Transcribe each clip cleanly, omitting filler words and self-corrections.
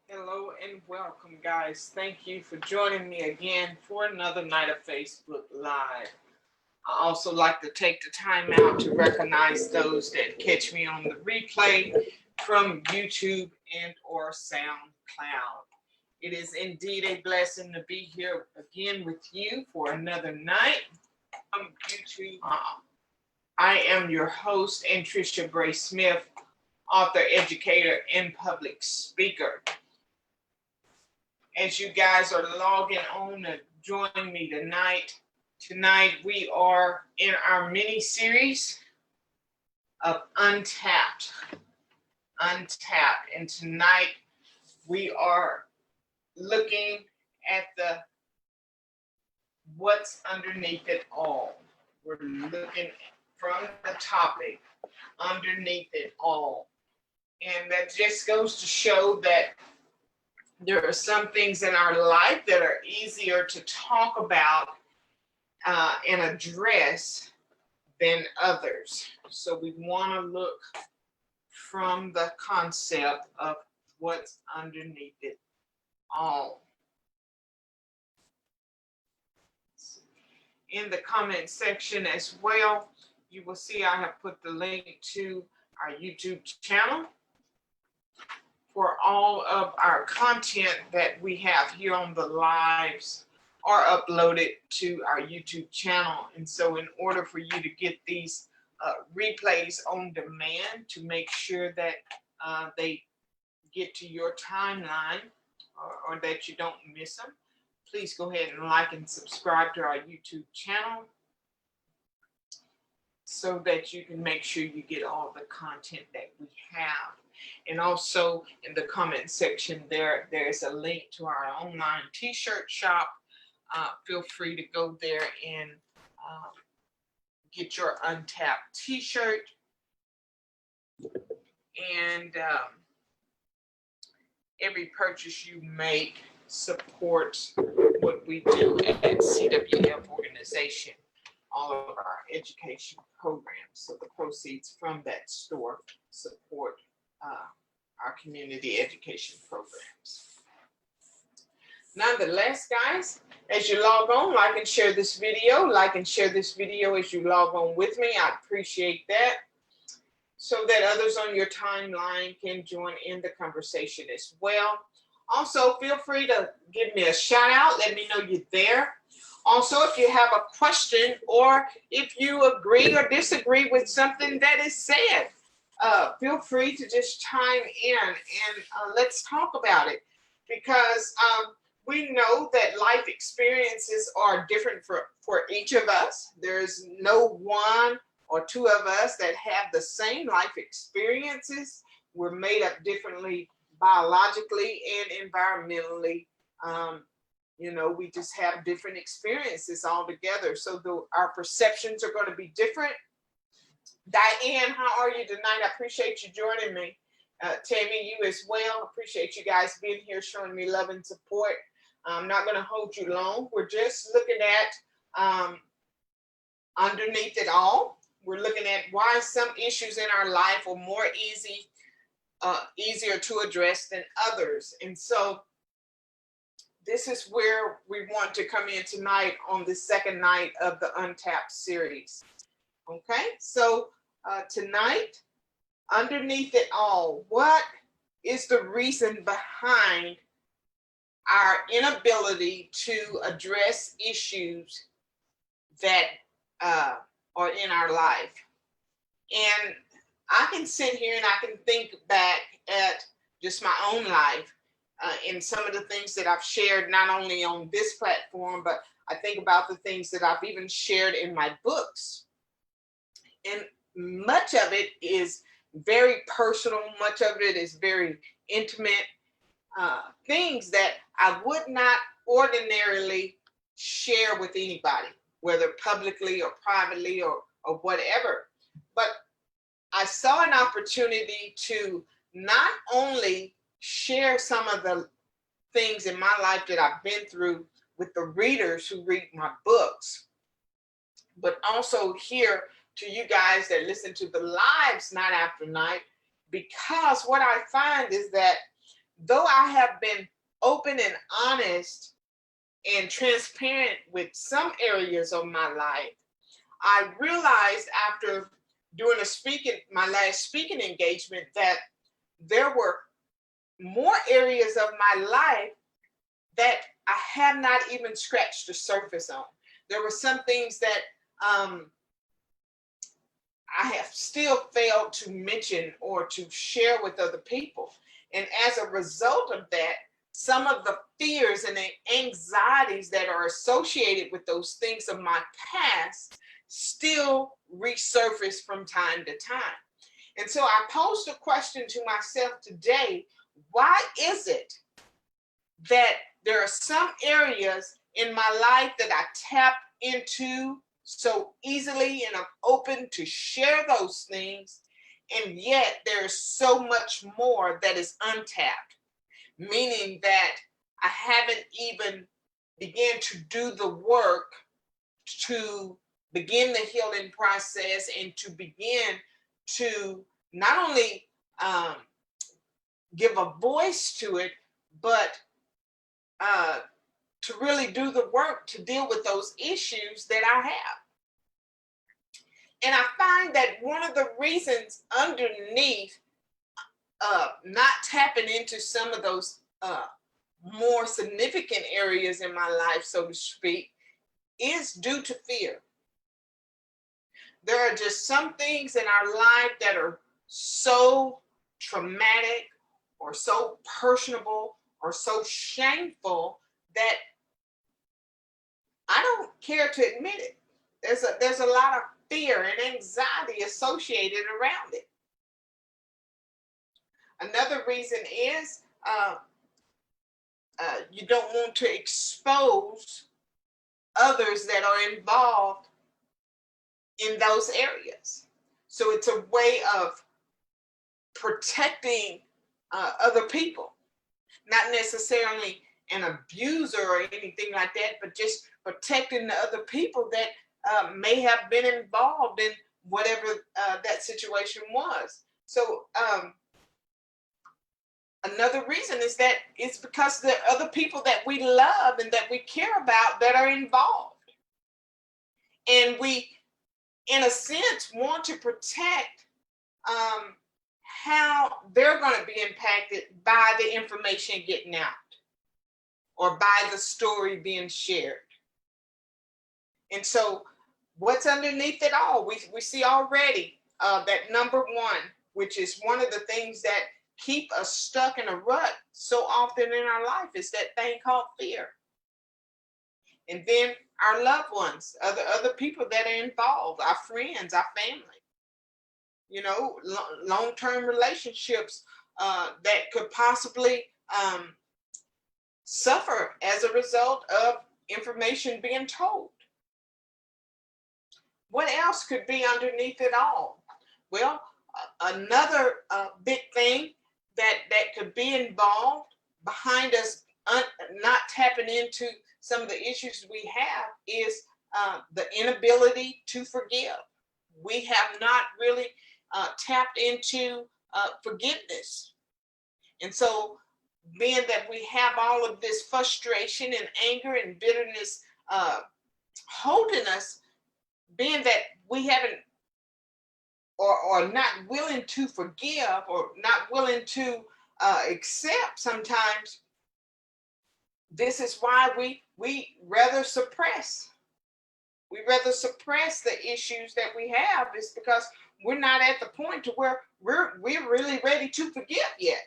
Hello and welcome, guys. Thank you for joining me again for another night of Facebook Live. I also like to take the time out to recognize those that catch me on the replay from YouTube and or SoundCloud. It is indeed a blessing to be here again with you for another night from YouTube. I am your host, Anntricia Bray Smith, author, educator, and public speaker. As you guys are logging on to join me tonight we are in our mini series of Untapped. And tonight we are looking at the what's underneath it all. We're looking from the topic underneath it all. And that just goes to show that there are some things in our life that are easier to talk about and address than others. So we want to look from the concept of what's underneath it all. In the comment section as well, you will see I have put the link to our YouTube channel for all of our content that we have here on the lives are uploaded to our YouTube channel. And so in order for you to get these replays on demand, to make sure that they get to your timeline or that you don't miss them, please go ahead and like and subscribe to our YouTube channel so that you can make sure you get all the content that we have. And also in the comment section there's a link to our online t-shirt shop. Feel free to go there and get your Untapped t-shirt. And every purchase you make supports what we do at CWF organization, all of our education programs. So the proceeds from that store support our community education programs. Nonetheless, guys, as you log on, like and share this video. Like and share this video as you log on with me. I appreciate that. So that others on your timeline can join in the conversation as well. Also, feel free to give me a shout out. Let me know you're there. Also, if you have a question or if you agree or disagree with something that is said, feel free to just chime in and let's talk about it, because we know that life experiences are different for each of us. There's no one or two of us that have the same life experiences. We're made up differently biologically and environmentally. We just have different experiences altogether. So our perceptions are going to be different. Diane, how are you tonight? I appreciate you joining me. Tammy, you as well. Appreciate you guys being here, showing me love and support. I'm not going to hold you long. We're just looking at underneath it all. We're looking at why some issues in our life are more easier to address than others. And so this is where we want to come in tonight on the second night of the Untapped series. Okay, so tonight, underneath it all, what is the reason behind our inability to address issues that are in our life? And I can sit here and I can think back at just my own life and some of the things that I've shared, not only on this platform, but I think about the things that I've even shared in my books. And much of it is very personal. Much of it is very intimate things that I would not ordinarily share with anybody, whether publicly or privately or whatever. But I saw an opportunity to not only share some of the things in my life that I've been through with the readers who read my books, but also here to you guys that listen to the lives night after night, because what I find is that though I have been open and honest and transparent with some areas of my life, I realized after doing my last speaking engagement, that there were more areas of my life that I have not even scratched the surface on. There were some things that I have still failed to mention or to share with other people. And as a result of that, some of the fears and the anxieties that are associated with those things of my past still resurface from time to time. And so I posed a question to myself today: why is it that there are some areas in my life that I tap into so easily and I'm open to share those things, and yet there's so much more that is untapped, meaning that I haven't even began to do the work to begin the healing process and to begin to not only give a voice to it, but to really do the work to deal with those issues that I have. And I find that one of the reasons underneath not tapping into some of those more significant areas in my life, so to speak, is due to fear. There are just some things in our life that are so traumatic or so personable or so shameful that I don't care to admit it. There's a lot of fear and anxiety associated around it. Another reason is you don't want to expose others that are involved in those areas. So it's a way of protecting other people, not necessarily an abuser or anything like that, but just protecting the other people that may have been involved in whatever that situation was. So another reason is that it's because there are other people that we love and that we care about that are involved. And we, in a sense, want to protect how they're going to be impacted by the information getting out or by the story being shared. And so what's underneath it all? We see already that number one, which is one of the things that keep us stuck in a rut so often in our life, is that thing called fear. And then our loved ones, other people that are involved, our friends, our family, long-term relationships that could possibly suffer as a result of information being told. What else could be underneath it all? Well, another big thing that could be involved behind us not tapping into some of the issues we have is the inability to forgive. We have not really tapped into forgiveness. And so being that we have all of this frustration and anger and bitterness holding us, being that we haven't or not willing to forgive or not willing to accept sometimes, this is why we rather suppress. We rather suppress the issues that we have, is because we're not at the point to where we're really ready to forgive yet.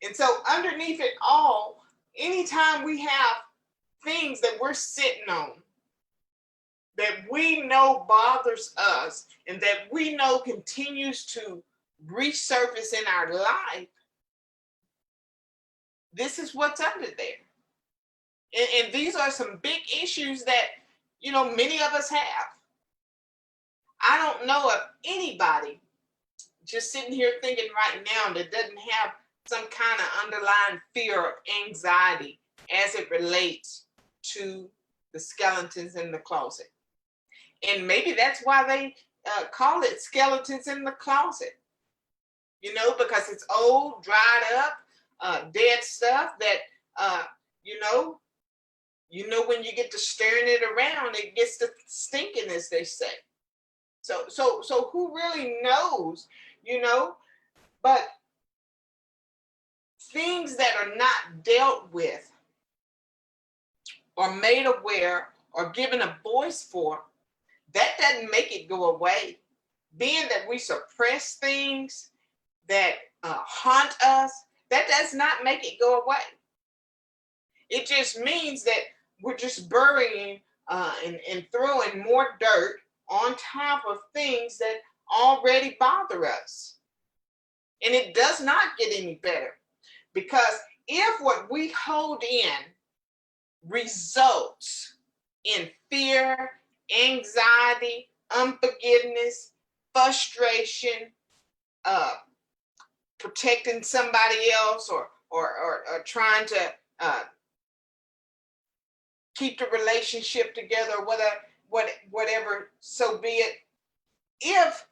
And so underneath it all, anytime we have things that we're sitting on that we know bothers us and that we know continues to resurface in our life, this is what's under there. And these are some big issues that, many of us have. I don't know of anybody just sitting here thinking right now that doesn't have some kind of underlying fear or anxiety as it relates to the skeletons in the closet. And maybe that's why they call it skeletons in the closet. you know, because it's old, dried up, dead stuff that, you know, when you get to stirring it around, it gets to stinking, as they say. So who really knows, you know? But things that are not dealt with or made aware or given a voice for, that doesn't make it go away. Being that we suppress things that haunt us, that does not make it go away. It just means that we're just burying and throwing more dirt on top of things that already bother us. And it does not get any better, because if what we hold in results in fear, anxiety, unforgiveness, frustration, protecting somebody else, or trying to keep the relationship together, whatever, so be it. If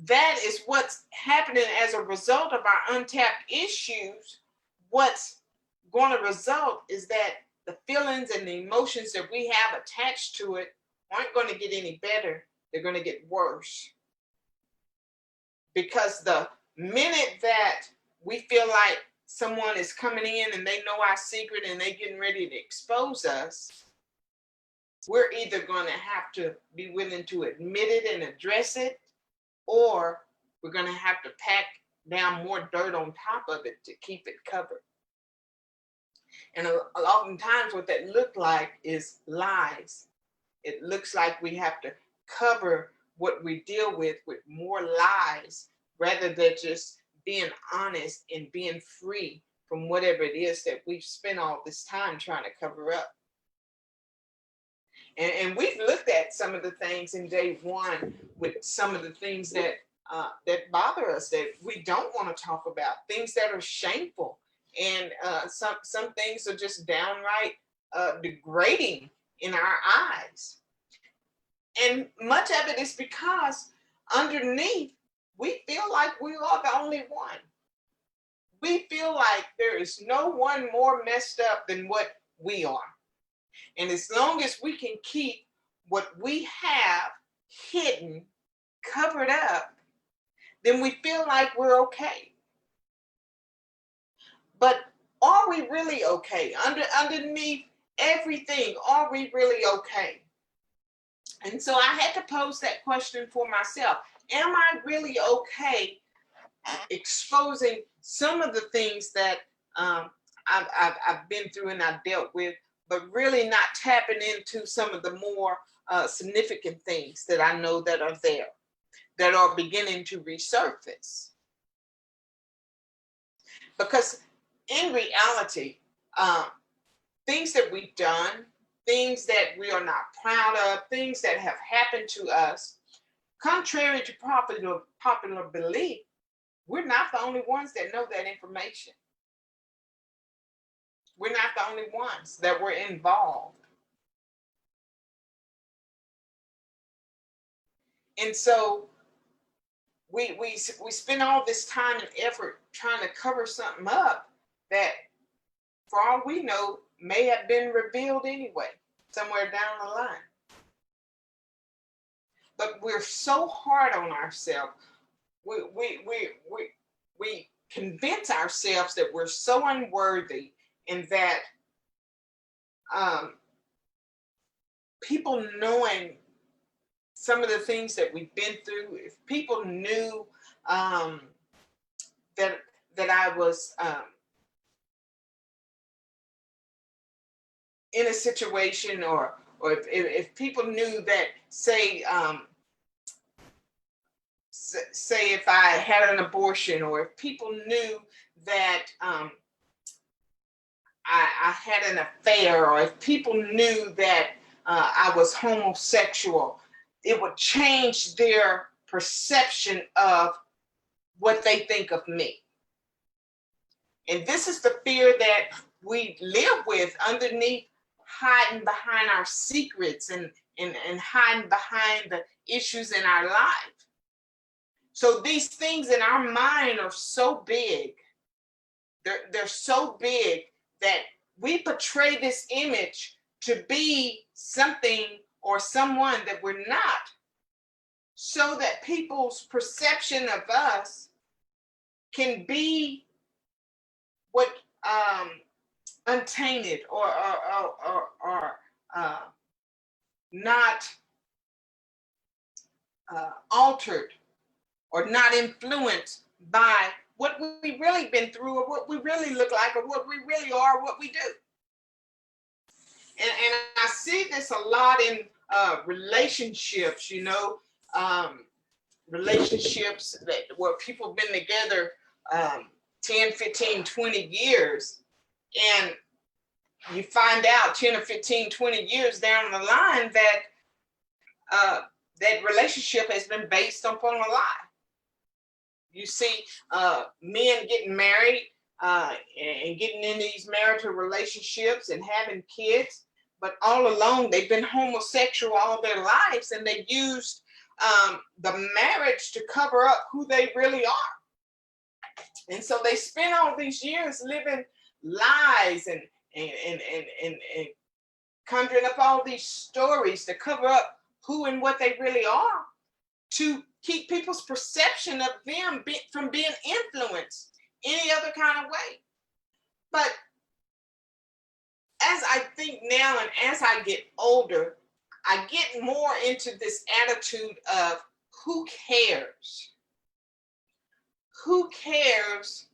that is what's happening as a result of our untapped issues, what's going to result is that the feelings and the emotions that we have attached to it aren't going to get any better. They're going to get worse. Because the minute that we feel like someone is coming in and they know our secret and they're getting ready to expose us, we're either going to have to be willing to admit it and address it, or we're going to have to pack down more dirt on top of it to keep it covered. And oftentimes what that look like is lies. It looks like we have to cover what we deal with more lies, rather than just being honest and being free from whatever it is that we've spent all this time trying to cover up. And we've looked at some of the things in day one, with some of the things that that bother us, that we don't want to talk about, things that are shameful, and some things are just downright degrading in our eyes. And much of it is because underneath, we feel like we are the only one. We feel like there is no one more messed up than what we are. And as long as we can keep what we have hidden, covered up, then we feel like we're okay. But are we really okay? Underneath everything, are we really okay? And so I had to pose that question for myself. Am I really okay exposing some of the things that I've been through and I've dealt with, but really not tapping into some of the more significant things that I know that are there, that are beginning to resurface? Because in reality, things that we've done, things that we are not proud of, things that have happened to us, contrary to popular belief, we're not the only ones that know that information. We're not the only ones that were involved. And so we spend all this time and effort trying to cover something up that, for all we know, may have been revealed anyway, somewhere down the line. But we're so hard on ourselves. We convince ourselves that we're so unworthy, and that people knowing some of the things that we've been through, if people knew that I was in a situation, or if people knew that, say if I had an abortion, or if people knew that I had an affair, or if people knew that I was homosexual, it would change their perception of what they think of me. And this is the fear that we live with underneath, hiding behind our secrets and hiding behind the issues in our life. So these things in our mind are so big. They're so big that we portray this image to be something or someone that we're not, so that people's perception of us can be what untainted or not altered or not influenced by what we really been through or what we really look like or what we really are, what we do. And I see this a lot in relationships, relationships where people have been together 10, 15, 20 years. And you find out 10 or 15, 20 years down the line that that relationship has been based upon a lie. You see men getting married and getting in these marital relationships and having kids, but all along they've been homosexual all their lives, and they used the marriage to cover up who they really are. And so they spend all these years living lies and conjuring up all these stories to cover up who and what they really are, to keep people's perception of them from being influenced any other kind of way. But as I think now and as I get older, I get more into this attitude of who cares? Who cares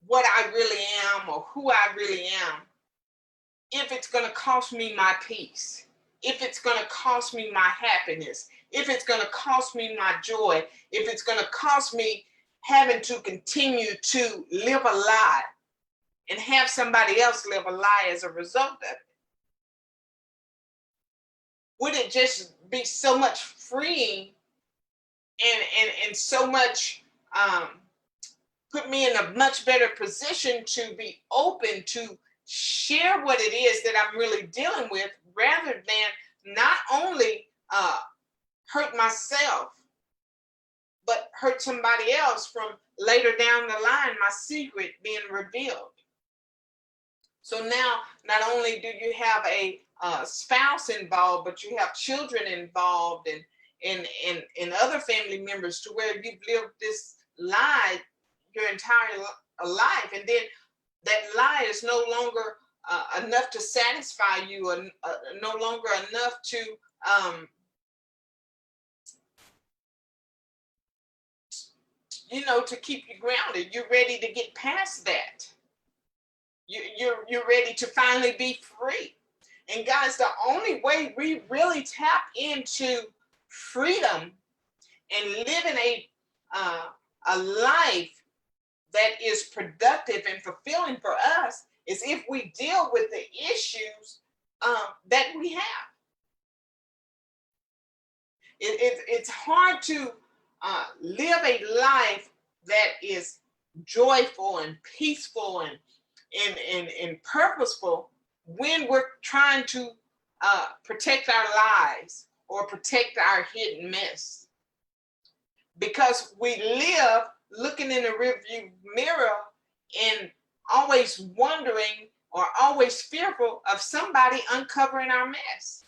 what I really am or who I really am if it's going to cost me my peace, if it's going to cost me my happiness, if it's going to cost me my joy, if it's going to cost me having to continue to live a lie and have somebody else live a lie as a result of it? Would it just be so much freeing and so much put me in a much better position to be open to share what it is that I'm really dealing with, rather than not only hurt myself, but hurt somebody else from later down the line, my secret being revealed. So now, not only do you have a spouse involved, but you have children involved and other family members, to where you've lived this lie your entire life. And then that lie is no longer enough to satisfy you, or no longer enough to to keep you grounded. You're ready to get past that. You're ready to finally be free. And guys, the only way we really tap into freedom and living a life that is productive and fulfilling for us is if we deal with the issues that we have. It's hard to live a life that is joyful and peaceful and purposeful when we're trying to protect our lives or protect our hidden mess. Because we live looking in the rearview mirror and always wondering or always fearful of somebody uncovering our mess.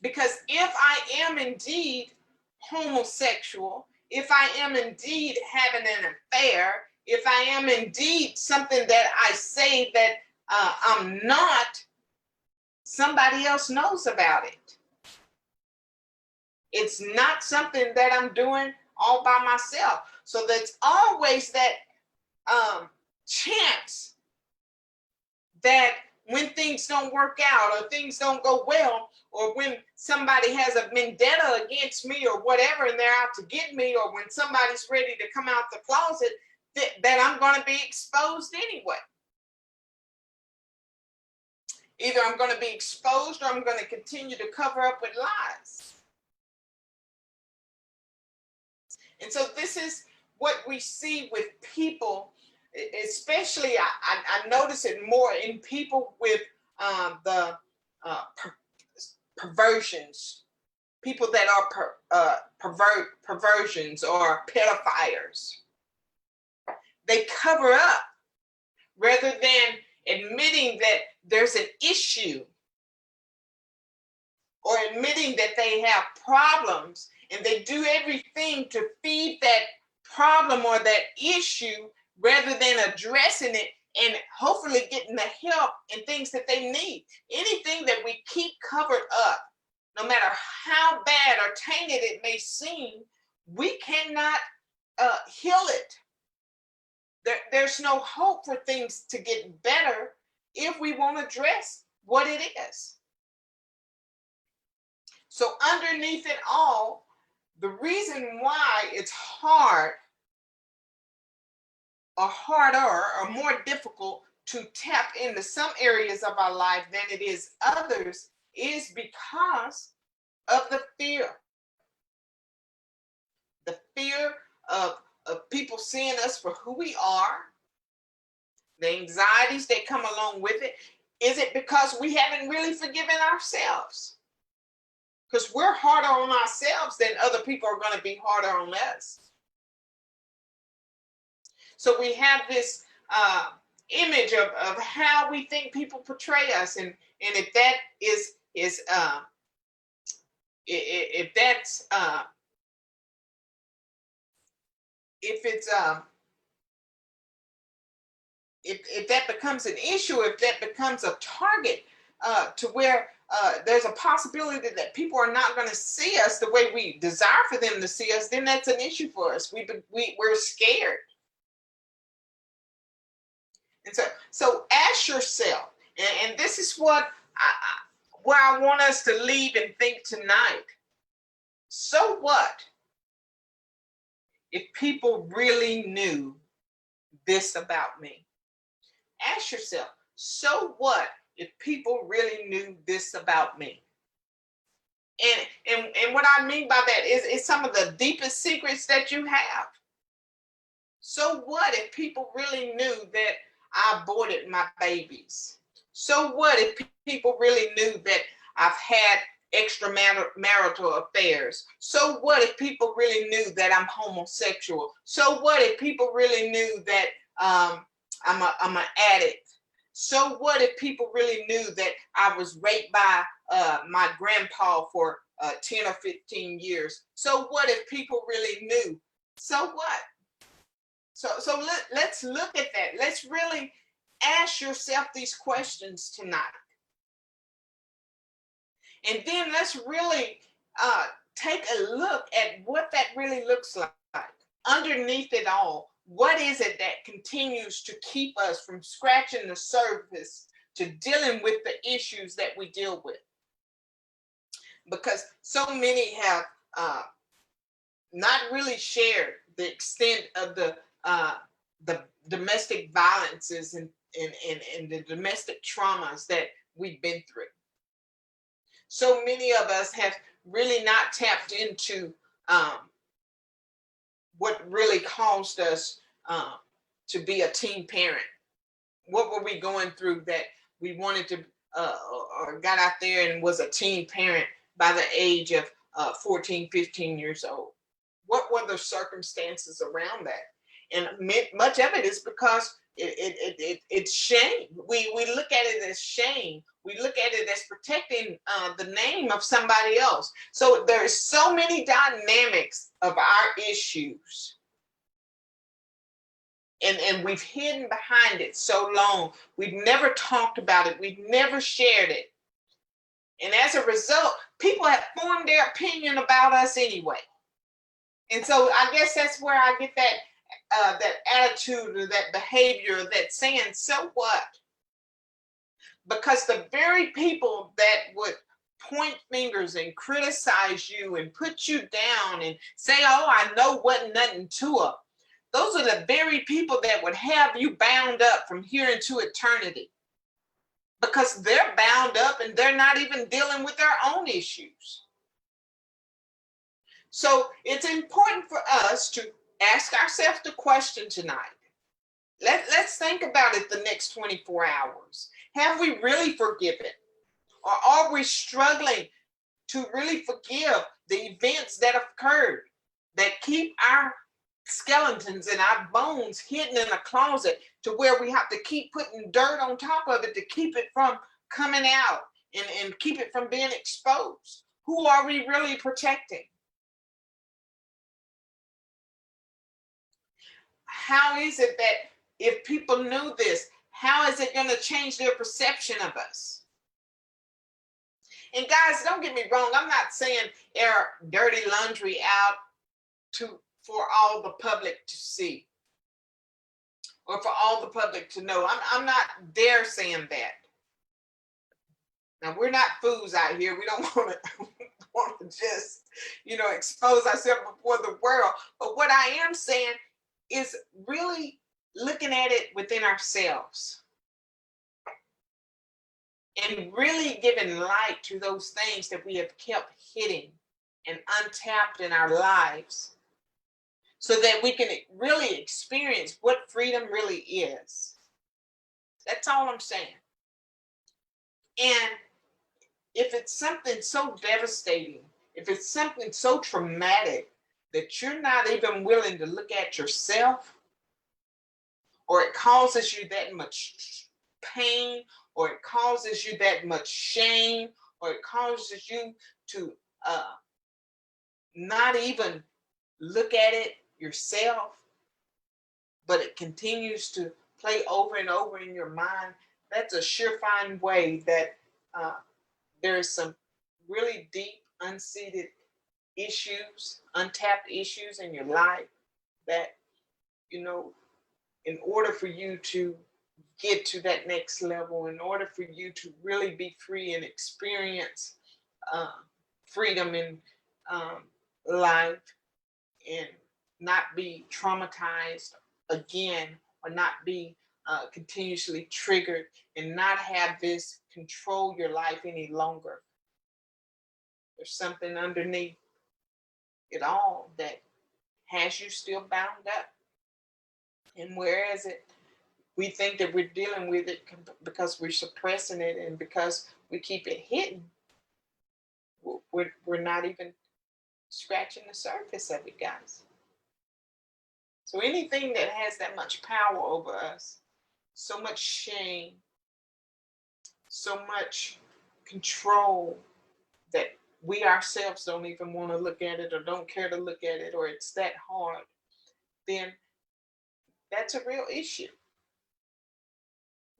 Because if I am indeed homosexual, if I am indeed having an affair, if I am indeed something that I say that I'm not, somebody else knows about it. It's not something that I'm doing all by myself. So there's always that chance that when things don't work out or things don't go well, or when somebody has a vendetta against me or whatever and they're out to get me, or when somebody's ready to come out the closet, that I'm going to be exposed anyway. Either I'm going to be exposed or I'm going to continue to cover up with lies. And so this is what we see with people, especially I notice it more in people with the perversions, people that are perversions or pedophiles. They cover up rather than admitting that there's an issue or admitting that they have problems, and they do everything to feed that problem or that issue rather than addressing it and hopefully getting the help and things that they need. Anything that we keep covered up, no matter how bad or tainted it may seem, we cannot heal it. There's no hope for things to get better if we won't address what it is. So underneath it all, the reason why it's hard or harder or more difficult to tap into some areas of our life than it is others is because of the fear. The fear of people seeing us for who we are, the anxieties that come along with it. Is it because we haven't really forgiven ourselves? Because we're harder on ourselves than other people are going to be harder on us. So we have this image of how we think people portray us, and if that is if that's if that becomes an issue, if that becomes a target to where there's a possibility that people are not going to see us the way we desire for them to see us, then that's an issue for us. We're scared. And so ask yourself, and this is where I want us to leave and think tonight. So what if people really knew this about me? Ask yourself, so what if people really knew this about me? And what I mean by that is some of the deepest secrets that you have. So what if people really knew that I aborted my babies? So what if people really knew that I've had extramarital affairs? So what if people really knew that I'm homosexual? So what if people really knew that I'm an addict? So what if people really knew that I was raped by my grandpa for 10 or 15 years? So what if people really knew? So what? So let's look at that. Let's really ask yourself these questions tonight. And then let's really take a look at what that really looks like. Underneath it all, what is it that continues to keep us from scratching the surface to dealing with the issues that we deal with? Because so many have not really shared the extent of the domestic violences and the domestic traumas that we've been through. So many of us have really not tapped into what really caused us to be a teen parent. What were we going through that we wanted to or got out there and was a teen parent by the age of 14, 15 years old? What were the circumstances around that? And much of it is because it's shame. We look at it as shame. We look at it as protecting the name of somebody else. So there's so many dynamics of our issues. And we've hidden behind it so long. We've never talked about it. We've never shared it. And as a result, people have formed their opinion about us anyway. And so I guess that's where I get that attitude or that behavior, that saying, so what? Because the very people that would point fingers and criticize you and put you down and say, oh, I know wasn't nothing to it, those are the very people that would have you bound up from here into eternity. Because they're bound up and they're not even dealing with their own issues. So it's important for us to ask ourselves the question tonight. Let's think about it the next 24 hours. Have we really forgiven? Or are we struggling to really forgive the events that have occurred that keep our skeletons and our bones hidden in a closet to where we have to keep putting dirt on top of it to keep it from coming out and keep it from being exposed. Who are we really protecting? How is it that if people knew this, how is it going to change their perception of us? And guys, don't get me wrong. I'm not saying air dirty laundry out for all the public to see or for all the public to know. I'm not there saying that. Now, we're not fools out here. We don't want to just, expose ourselves before the world. But what I am saying is really looking at it within ourselves and really giving light to those things that we have kept hidden and untapped in our lives so that we can really experience what freedom really is. That's all I'm saying. And if it's something so devastating, if it's something so traumatic that you're not even willing to look at yourself, or it causes you that much pain, or it causes you that much shame, or it causes you to not even look at it yourself, but it continues to play over and over in your mind, that's a surefire way that there is some really deep, unseated issues, untapped issues in your life that, in order for you to get to that next level, in order for you to really be free and experience freedom in life and not be traumatized again, or not be continuously triggered and not have this control your life any longer. There's something underneath it all that has you still bound up. And whereas we think that we're dealing with it because we're suppressing it and because we keep it hidden, we're not even scratching the surface of it, guys. So anything that has that much power over us, so much shame, so much control that we ourselves don't even want to look at it or don't care to look at it, or it's that hard, then that's a real issue.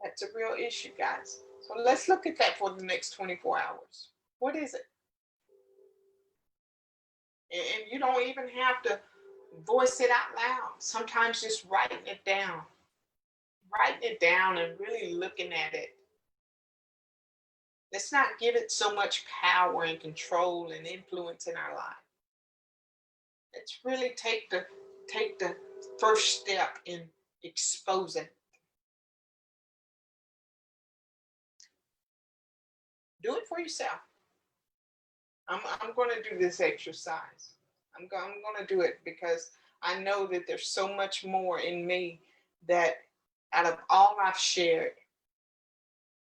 That's a real issue, guys. So let's look at that for the next 24 hours. What is it? And you don't even have to voice it out loud. Sometimes just writing it down and really looking at it. Let's not give it so much power and control and influence in our life. Let's really take the first step in exposing. Do it for yourself. I'm going to do this exercise. I'm going to do it because I know that there's so much more in me that out of all I've shared,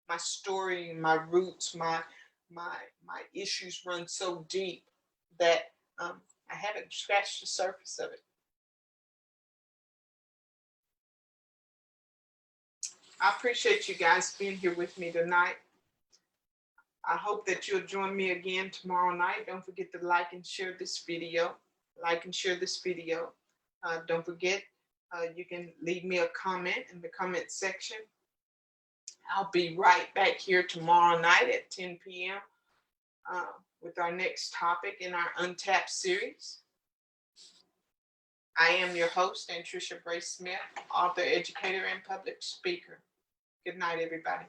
my story, my roots, my issues run so deep that I haven't scratched the surface of it. I appreciate you guys being here with me tonight. I hope that you'll join me again tomorrow night. Don't forget to like and share this video. Don't forget, you can leave me a comment in the comment section. I'll be right back here tomorrow night at 10 p.m. With our next topic in our Untapped series. I am your host, Anntricia Bray Smith, author, educator, and public speaker. Good night, everybody.